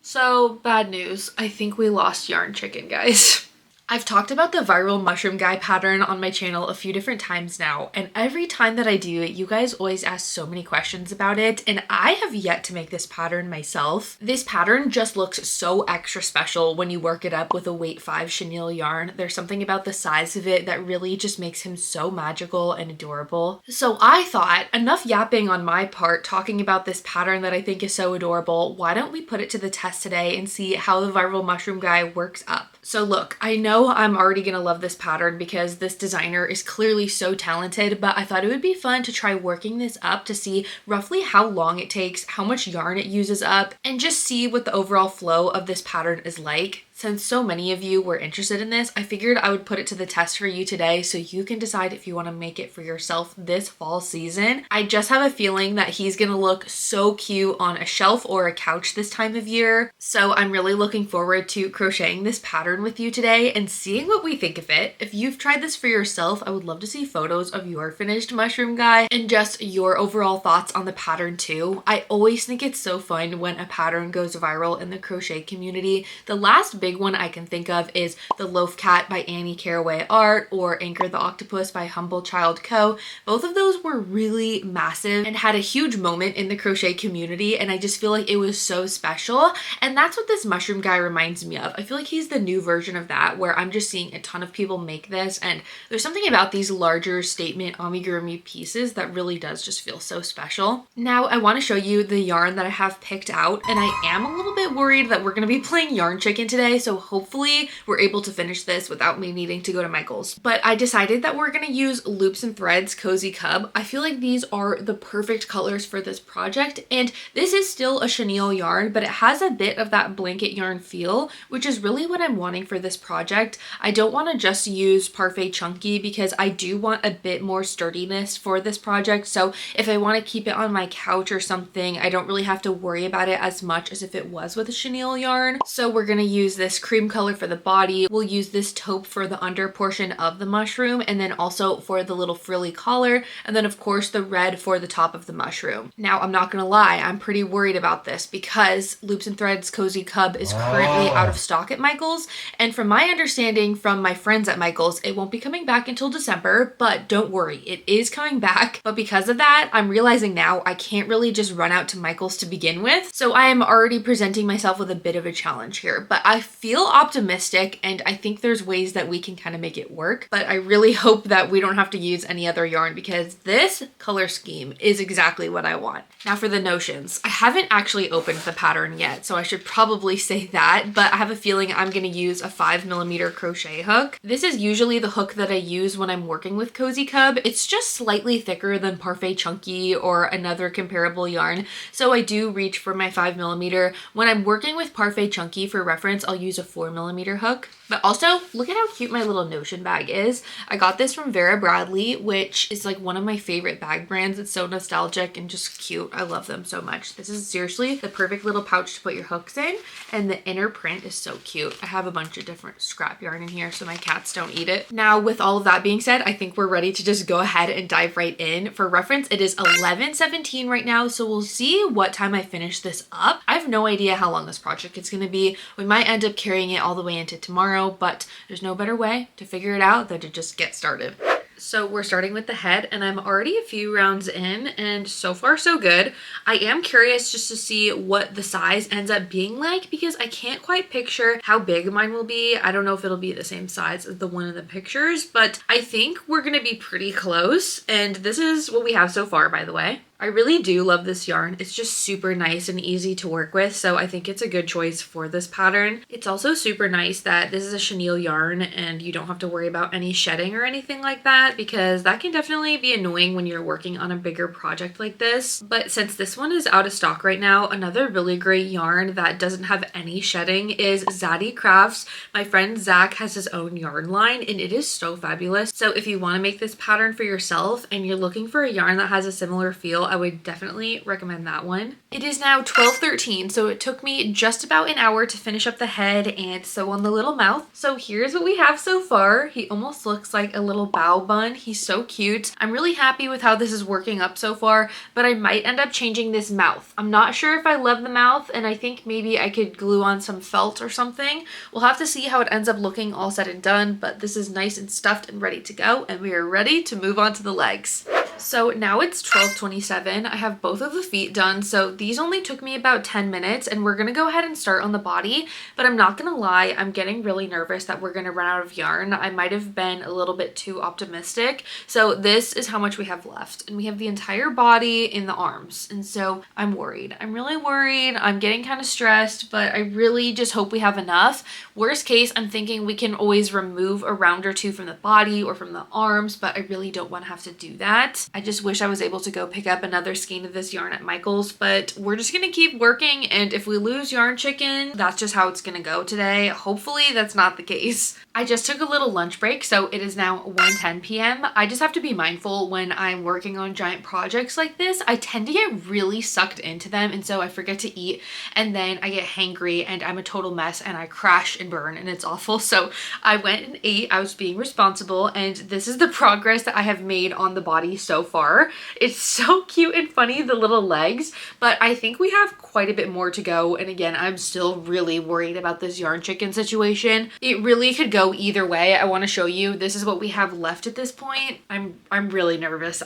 So, bad news. I think we lost Yarn Chicken, guys. I've talked about the viral mushroom guy pattern on my channel a few different times now, and every time that I do it, you guys always ask so many questions about it, and I have yet to make this pattern myself. This pattern just looks so extra special when you work it up with a weight 5 chenille yarn. There's something about the size of it that really just makes him so magical and adorable. So I thought, enough yapping on my part talking about this pattern that I think is so adorable, why don't we put it to the test today and see how the viral mushroom guy works up. So look, I know I'm already gonna love this pattern because this designer is clearly so talented, but I thought it would be fun to try working this up to see roughly how long it takes, how much yarn it uses up, and just see what the overall flow of this pattern is like. Since so many of you were interested in this, I figured I would put it to the test for you today so you can decide if you want to make it for yourself this fall season. I just have a feeling that he's gonna look so cute on a shelf or a couch this time of year. So I'm really looking forward to crocheting this pattern with you today and seeing what we think of it. If you've tried this for yourself, I would love to see photos of your finished mushroom guy and just your overall thoughts on the pattern too. I always think it's so fun when a pattern goes viral in the crochet community. The last big one I can think of is the Loaf Cat by Annie Caraway Art or Anchor the Octopus by Humble Child Co. Both of those were really massive and had a huge moment in the crochet community, and I just feel like it was so special. And that's what this mushroom guy reminds me of. I feel like he's the new version of that, where I'm just seeing a ton of people make this, and there's something about these larger statement amigurumi pieces that really does just feel so special. Now I want to show you the yarn that I have picked out, and I am a little bit worried that we're going to be playing Yarn Chicken today, so hopefully we're able to finish this without me needing to go to Michael's. But I decided that we're going to use Loops and Threads Cozy Cub. I feel like these are the perfect colors for this project, and this is still a chenille yarn, but it has a bit of that blanket yarn feel, which is really what I'm wanting for this project. I don't want to just use Parfait Chunky because I do want a bit more sturdiness for this project, so if I want to keep it on my couch or something, I don't really have to worry about it as much as if it was with a chenille yarn. So we're going to use this cream color for the body. We'll use this taupe for the under portion of the mushroom, and then also for the little frilly collar, and then of course the red for the top of the mushroom. Now I'm not gonna lie, I'm pretty worried about this because Loops and Threads Cozy Cub is currently out of stock at Michael's, and from my understanding from my friends at Michael's, it won't be coming back until December, but don't worry, it is coming back. But because of that, I'm realizing now I can't really just run out to Michael's to begin with, so I am already presenting myself with a bit of a challenge here, but I feel optimistic and I think there's ways that we can kind of make it work, but I really hope that we don't have to use any other yarn because this color scheme is exactly what I want. Now for the notions, I haven't actually opened the pattern yet, so I should probably say that, but I have a feeling I'm going to use a 5mm crochet hook. This is usually the hook that I use when I'm working with Cozy Cub. It's just slightly thicker than Parfait Chunky or another comparable yarn, so I do reach for my 5mm. When I'm working with Parfait Chunky, for reference, I'll use a 4mm hook. But also, look at how cute my little Notion bag is. I got this from Vera Bradley, which is like one of my favorite bag brands. It's so nostalgic and just cute. I love them so much. This is seriously the perfect little pouch to put your hooks in, and the inner print is so cute. I have a bunch of different scrap yarn in here so my cats don't eat it. Now, with all of that being said, I think we're ready to just go ahead and dive right in. For reference, it is 11:17 right now, so we'll see what time I finish this up. I have no idea how long this project is going to be. We might end up carrying it all the way into tomorrow, but there's no better way to figure it out than to just get started. So we're starting with the head, and I'm already a few rounds in, and so far so good. I am curious just to see what the size ends up being like because I can't quite picture how big mine will be. I don't know if it'll be the same size as the one in the pictures, but I think we're gonna be pretty close, and this is what we have so far, by the way. I really do love this yarn. It's just super nice and easy to work with, so I think it's a good choice for this pattern. It's also super nice that this is a chenille yarn and you don't have to worry about any shedding or anything like that, because that can definitely be annoying when you're working on a bigger project like this. But since this one is out of stock right now, another really great yarn that doesn't have any shedding is Zaddy Crafts. My friend Zach has his own yarn line and it is so fabulous. So if you want to make this pattern for yourself and you're looking for a yarn that has a similar feel, I would definitely recommend that one. It is now 12:13, so it took me just about an hour to finish up the head and sew on the little mouth. So here's what we have so far. He almost looks like a little bow bun. He's so cute. I'm really happy with how this is working up so far, but I might end up changing this mouth. I'm not sure if I love the mouth, and I think maybe I could glue on some felt or something. We'll have to see how it ends up looking all said and done, but this is nice and stuffed and ready to go, and we are ready to move on to the legs. So now it's 12:27. I have both of the feet done, so these only took me about 10 minutes, and we're gonna go ahead and start on the body, but I'm not gonna lie, I'm getting really nervous that we're gonna run out of yarn. I might have been a little bit too optimistic. So this is how much we have left, and we have the entire body in the arms, and so I'm worried. I'm really worried. I'm getting kind of stressed, but I really just hope we have enough. Worst case, I'm thinking we can always remove a round or two from the body or from the arms, but I really don't want to have to do that. I just wish I was able to go pick up another skein of this yarn at Michael's, but we're just gonna keep working, and if we lose yarn chicken, that's just how it's gonna go today. Hopefully that's not the case. I just took a little lunch break, so it is now 1:10 p.m. I just have to be mindful when I'm working on giant projects like this. I tend to get really sucked into them, and so I forget to eat, and then I get hangry and I'm a total mess and I crash and burn, and it's awful. So I went and ate. I was being responsible, and this is the progress that I have made on the body so far. It's so cute and funny, the little legs, but I think we have quite a bit more to go. And again, I'm still really worried about this yarn chicken situation. It really could go either way. I want to show you, this is what we have left at this point. I'm really nervous.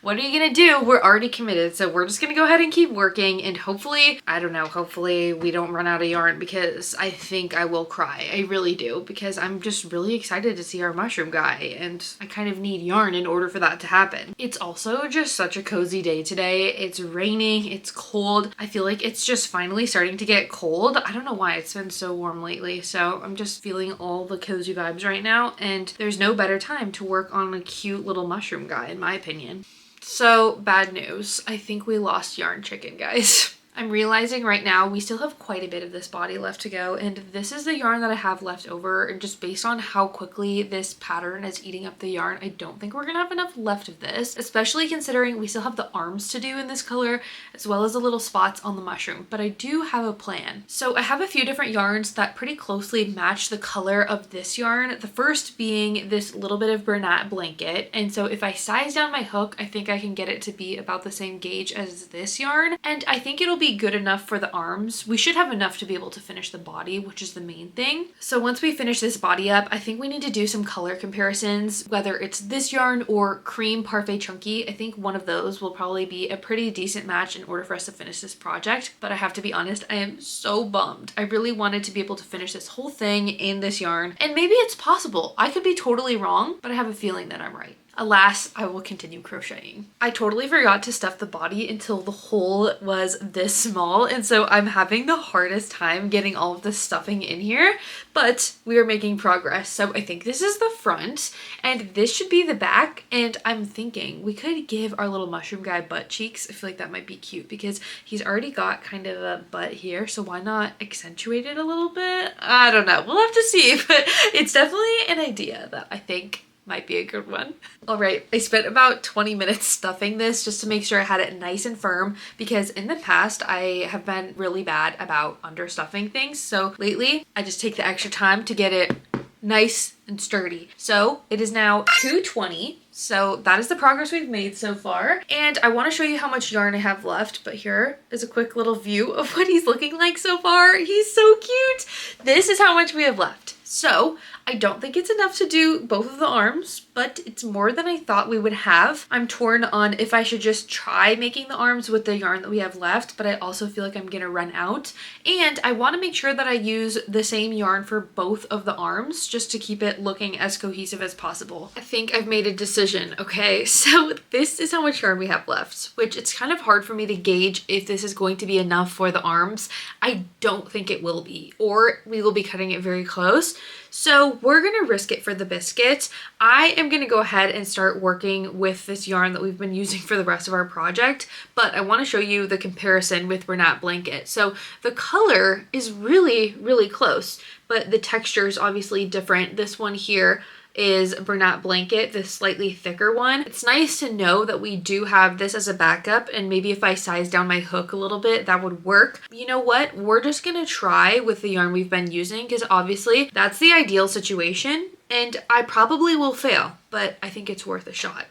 What are you gonna do? We're already committed, so we're just gonna go ahead and keep working, and hopefully, I don't know, hopefully we don't run out of yarn, because I think I will cry. I really do, because I'm just really excited to see our mushroom guy, and I kind of need yarn in order for that to happen. It's also just such a cozy day today. It's raining, it's cold. I feel like it's just finally starting to get cold. I don't know why it's been so warm lately, so I'm just feeling all the cozy vibes right now, and there's no better time to work on a cute little mushroom guy, in my opinion. So, bad news. I think we lost yarn chicken, guys. I'm realizing right now we still have quite a bit of this body left to go, and this is the yarn that I have left over, and just based on how quickly this pattern is eating up the yarn, I don't think we're gonna have enough left of this, especially considering we still have the arms to do in this color, as well as the little spots on the mushroom, but I do have a plan. So I have a few different yarns that pretty closely match the color of this yarn, the first being this little bit of Bernat blanket, and so if I size down my hook, I think I can get it to be about the same gauge as this yarn, and I think it'll be good enough for the arms. We should have enough to be able to finish the body, which is the main thing. So once we finish this body up, I think we need to do some color comparisons, whether it's this yarn or cream parfait chunky. I think one of those will probably be a pretty decent match in order for us to finish this project, but I have to be honest, I am so bummed. I really wanted to be able to finish this whole thing in this yarn, and maybe it's possible. I could be totally wrong, but I have a feeling that I'm right. Alas, I will continue crocheting. I totally forgot to stuff the body until the hole was this small, and so I'm having the hardest time getting all of the stuffing in here, but we are making progress. So I think this is the front, and this should be the back, and I'm thinking we could give our little mushroom guy butt cheeks. I feel like that might be cute because he's already got kind of a butt here, so why not accentuate it a little bit? I don't know. We'll have to see, but it's definitely an idea that I think might be a good one. All right, I spent about 20 minutes stuffing this just to make sure I had it nice and firm, because in the past I have been really bad about understuffing things. So lately I just take the extra time to get it nice and sturdy. So it is now 2:20. So that is the progress we've made so far. And I want to show you how much yarn I have left, but here is a quick little view of what he's looking like so far. He's so cute. This is how much we have left. So I don't think it's enough to do both of the arms, but it's more than I thought we would have. I'm torn on if I should just try making the arms with the yarn that we have left, but I also feel like I'm gonna run out. And I want to make sure that I use the same yarn for both of the arms just to keep it looking as cohesive as possible. I think I've made a decision. Okay, so this is how much yarn we have left, which it's kind of hard for me to gauge if this is going to be enough for the arms. I don't think it will be, or we will be cutting it very close. So we're gonna risk it for the biscuit. I am gonna go ahead and start working with this yarn that we've been using for the rest of our project, but I wanna show you the comparison with Bernat blanket. So the color is really, really close, but the texture is obviously different. This one here is Bernat Blanket, this slightly thicker one. It's nice to know that we do have this as a backup, and maybe if I size down my hook a little bit, that would work. You know what? We're just gonna try with the yarn we've been using, because obviously that's the ideal situation, and I probably will fail, but I think it's worth a shot.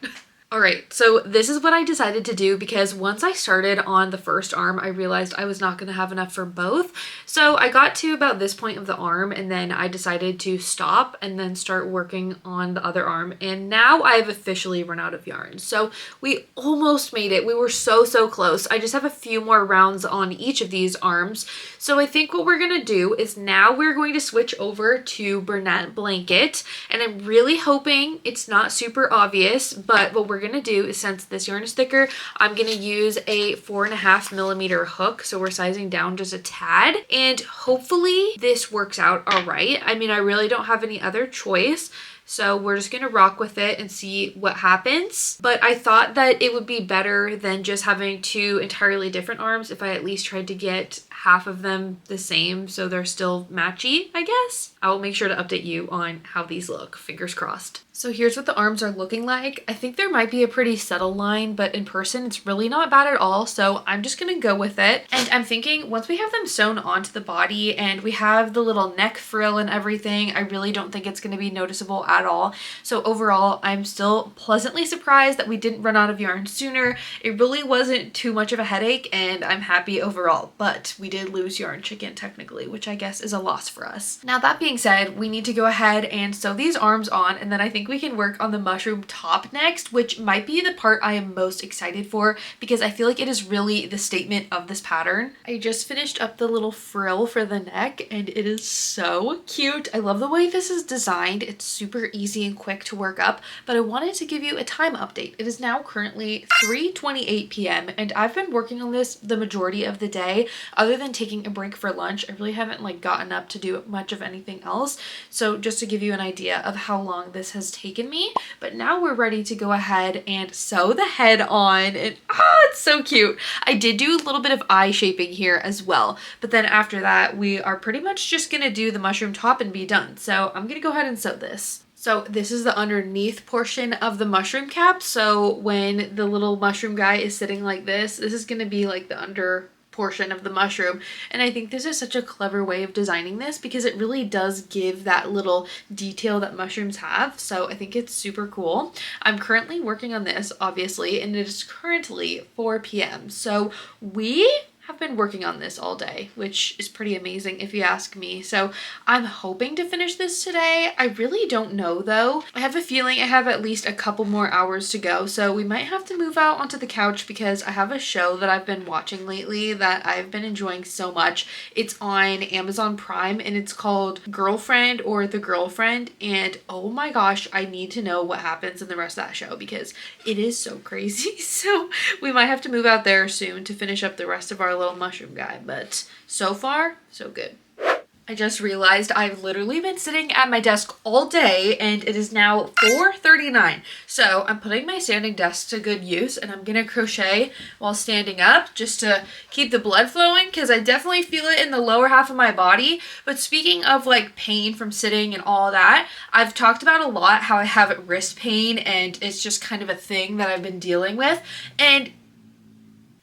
All right, so this is what I decided to do, because once I started on the first arm, I realized I was not going to have enough for both. So I got to about this point of the arm, and then I decided to stop and then start working on the other arm. And now I've officially run out of yarn. So we almost made it. We were so close. I just have a few more rounds on each of these arms. So I think what we're going to do is now we're going to switch over to Bernat Blanket. And I'm really hoping it's not super obvious, but what we're going to do is, since this yarn is thicker, I'm going to use a 4.5mm hook. So we're sizing down just a tad, and hopefully this works out all right. I mean, I really don't have any other choice. So we're just gonna rock with it and see what happens. But I thought that it would be better than just having two entirely different arms if I at least tried to get half of them the same so they're still matchy, I guess. I will make sure to update you on how these look, fingers crossed. So here's what the arms are looking like. I think there might be a pretty subtle line, but in person it's really not bad at all. So I'm just gonna go with it. And I'm thinking once we have them sewn onto the body and we have the little neck frill and everything, I really don't think it's gonna be noticeable at all. So overall, I'm still pleasantly surprised that we didn't run out of yarn sooner. It really wasn't too much of a headache, and I'm happy overall, but we did lose yarn chicken technically, which I guess is a loss for us. Now that being said, we need to go ahead and sew these arms on, and then I think we can work on the mushroom top next, which might be the part I am most excited for because I feel like it is really the statement of this pattern. I just finished up the little frill for the neck, and it is so cute. I love the way this is designed. It's super easy and quick to work up, but I wanted to give you a time update. It is now currently 3:28 p.m. and I've been working on this the majority of the day. Other than taking a break for lunch, I really haven't gotten up to do much of anything else. So just to give you an idea of how long this has taken me, but now we're ready to go ahead and sew the head on, and it's so cute. I did do a little bit of eye shaping here as well, but then after that we are pretty much just gonna do the mushroom top and be done. So I'm gonna go ahead and sew this. So this is the underneath portion of the mushroom cap. So when the little mushroom guy is sitting like this is going to be like the under portion of the mushroom. And I think this is such a clever way of designing this because it really does give that little detail that mushrooms have. So I think it's super cool. I'm currently working on this, obviously, and it is currently 4 p.m. So we have been working on this all day, which is pretty amazing if you ask me. So I'm hoping to finish this today. I really don't know though. I have a feeling I have at least a couple more hours to go, so we might have to move out onto the couch because I have a show that I've been watching lately that I've been enjoying so much. It's on Amazon Prime and it's called Girlfriend or The Girlfriend, and oh my gosh, I need to know what happens in the rest of that show because it is so crazy. So we might have to move out there soon to finish up the rest of our little mushroom guy, but so far so good. I just realized I've literally been sitting at my desk all day and it is now 4:39. So I'm putting my standing desk to good use and I'm gonna crochet while standing up just to keep the blood flowing because I definitely feel it in the lower half of my body. But speaking of pain from sitting and all that, I've talked about a lot how I have wrist pain and it's just kind of a thing that I've been dealing with. And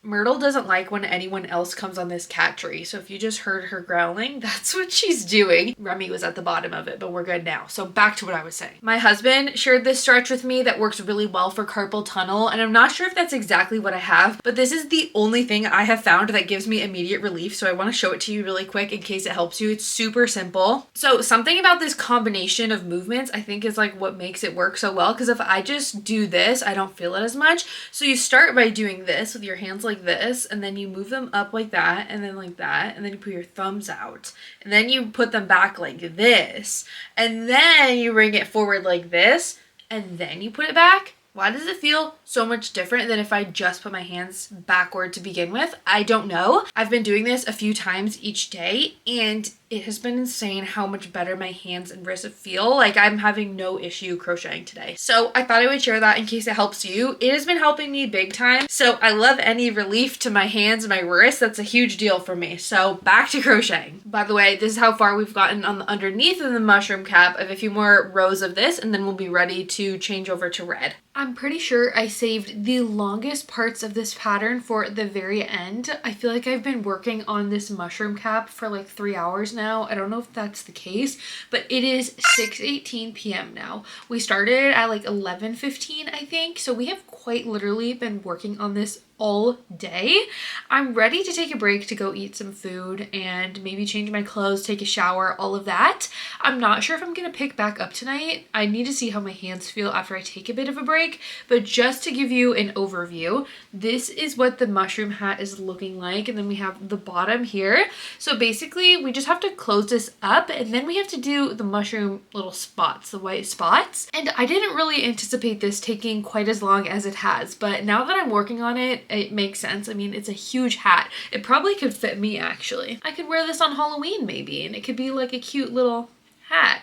Myrtle doesn't like when anyone else comes on this cat tree, so if you just heard her growling, that's what she's doing. Remy was at the bottom of it, but we're good now. So back to what I was saying. My husband shared this stretch with me that works really well for carpal tunnel, and I'm not sure if that's exactly what I have, but this is the only thing I have found that gives me immediate relief, so I want to show it to you really quick in case it helps you. It's super simple. So something about this combination of movements I think is what makes it work so well, because if I just do this, I don't feel it as much. So you start by doing this with your hands like this, and then you move them up like that, and then like that, and then you put your thumbs out, and then you put them back like this, and then you bring it forward like this, and then you put it back. Why does it feel so much different than if I just put my hands backward to begin with? I don't know. I've been doing this a few times each day and It has been insane how much better my hands and wrists feel. Like I'm having no issue crocheting today. So I thought I would share that in case it helps you. It has been helping me big time. So I love any relief to my hands and my wrists. That's a huge deal for me. So back to crocheting. By the way, this is how far we've gotten on the underneath of the mushroom cap. I have a few more rows of this and then we'll be ready to change over to red. I'm pretty sure I saved the longest parts of this pattern for the very end. I feel like I've been working on this mushroom cap for like 3 hours now. I don't know if that's the case, but it is 6:18 p.m. now. We started at like 11:15, I think. So we have quite literally been working on this all day. I'm ready to take a break to go eat some food and maybe change my clothes, take a shower, all of that. I'm not sure if I'm gonna pick back up tonight. I need to see how my hands feel after I take a bit of a break, but just to give you an overview, this is what the mushroom hat is looking like, and then we have the bottom here. So basically we just have to close this up and then we have to do the mushroom little spots, the white spots. And I didn't really anticipate this taking quite as long as it has, but now that I'm working on it, it makes sense. I mean, it's a huge hat. It probably could fit me actually. I could wear this on Halloween maybe, and it could be like a cute little hat.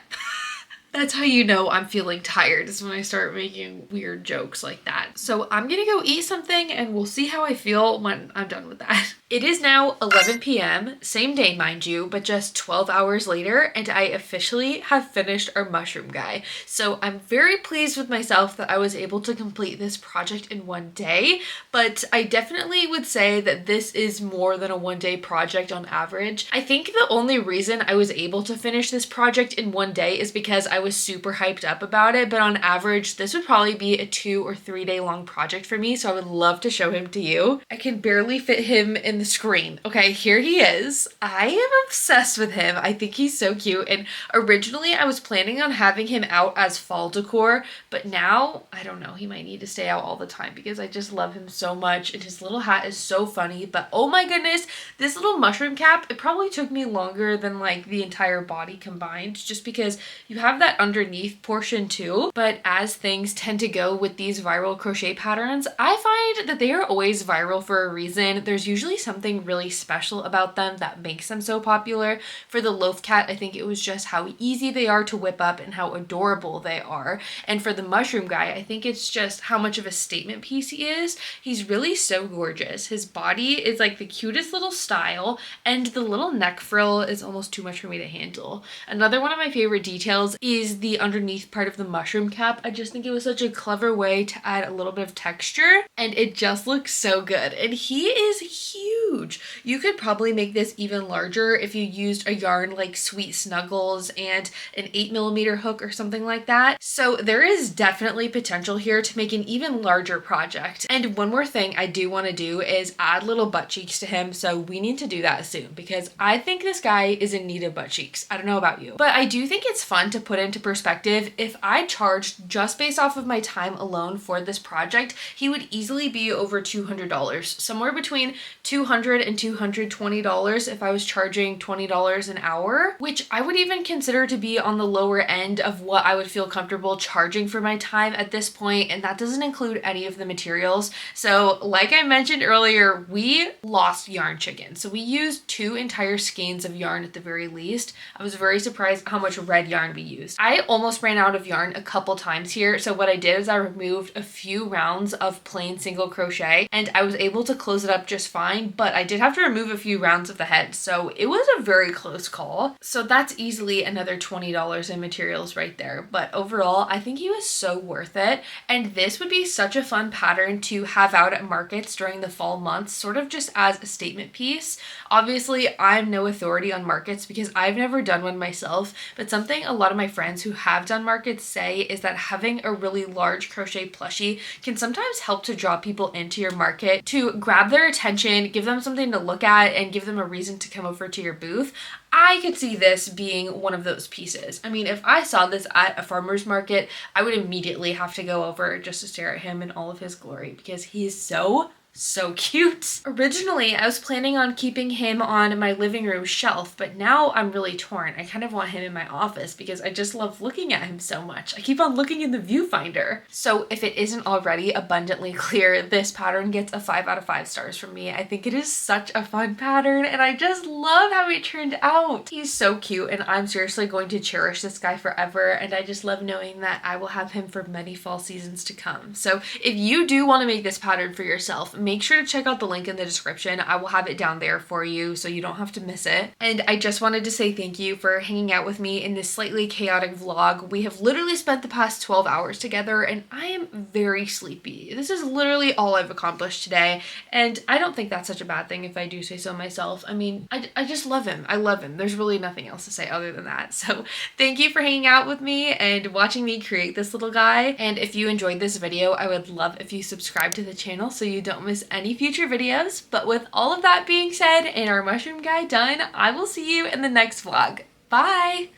That's how you know I'm feeling tired, is when I start making weird jokes like that. So I'm gonna go eat something and we'll see how I feel when I'm done with that. It is now 11 p.m., same day mind you, but just 12 hours later, and I officially have finished our mushroom guy. So I'm very pleased with myself that I was able to complete this project in one day, but I definitely would say that this is more than a one-day project on average. I think the only reason I was able to finish this project in one day is because I was super hyped up about it, but on average, this would probably be a 2 or 3 day long project for me, so I would love to show him to you. I can barely fit him in the screen. Okay, here he is. I am obsessed with him. I think he's so cute, and originally I was planning on having him out as fall decor, but now, I don't know, he might need to stay out all the time because I just love him so much, and his little hat is so funny, but oh my goodness, this little mushroom cap, it probably took me longer than like the entire body combined, just because you have that underneath portion too. But as things tend to go with these viral crochet patterns, I find that they are always viral for a reason. There's usually something really special about them that makes them so popular. For the loaf cat, I think it was just how easy they are to whip up and how adorable they are. And for the mushroom guy, I think it's just how much of a statement piece he is. He's really so gorgeous. His body is like the cutest little style, and the little neck frill is almost too much for me to handle. Another one of my favorite details is the underneath part of the mushroom cap. I just think it was such a clever way to add a little bit of texture, and it just looks so good. And he is huge. You could probably make this even larger if you used a yarn like Sweet Snuggles and an 8mm hook or something like that. So there is definitely potential here to make an even larger project. And one more thing I do want to do is add little butt cheeks to him, so we need to do that soon because I think this guy is in need of butt cheeks. I don't know about you, but I do think it's fun to put into perspective. If I charged just based off of my time alone for this project, he would easily be over $200, somewhere between $200 and $220 if I was charging $20 an hour, which I would even consider to be on the lower end of what I would feel comfortable charging for my time at this point, and that doesn't include any of the materials. So like I mentioned earlier, we lost yarn chicken. So we used 2 entire skeins of yarn at the very least. I was very surprised how much red yarn we used. I almost ran out of yarn a couple times here, so what I did is I removed a few rounds of plain single crochet and I was able to close it up just fine, but I did have to remove a few rounds of the head, so it was a very close call. So that's easily another $20 in materials right there, but overall I think he was so worth it, and this would be such a fun pattern to have out at markets during the fall months, sort of just as a statement piece. Obviously I'm no authority on markets because I've never done one myself, but something a lot of my friends who have done markets say is that having a really large crochet plushie can sometimes help to draw people into your market, to grab their attention, give them something to look at, and give them a reason to come over to your booth. I could see this being one of those pieces. I mean, if I saw this at a farmer's market, I would immediately have to go over just to stare at him in all of his glory because he's so So cute. Originally, I was planning on keeping him on my living room shelf, but now I'm really torn. I kind of want him in my office because I just love looking at him so much. I keep on looking in the viewfinder. So if it isn't already abundantly clear, this pattern gets a 5 out of 5 stars from me. I think it is such a fun pattern and I just love how it turned out. He's so cute and I'm seriously going to cherish this guy forever, and I just love knowing that I will have him for many fall seasons to come. So if you do want to make this pattern for yourself, make sure to check out the link in the description. I will have it down there for you so you don't have to miss it. And I just wanted to say thank you for hanging out with me in this slightly chaotic vlog. We have literally spent the past 12 hours together and I am very sleepy. This is literally all I've accomplished today, and I don't think that's such a bad thing if I do say so myself. I mean, I just love him. I love him. There's really nothing else to say other than that. So thank you for hanging out with me and watching me create this little guy. And if you enjoyed this video, I would love if you subscribe to the channel so you don't miss any future videos. But with all of that being said and our mushroom guy done, I will see you in the next vlog. Bye!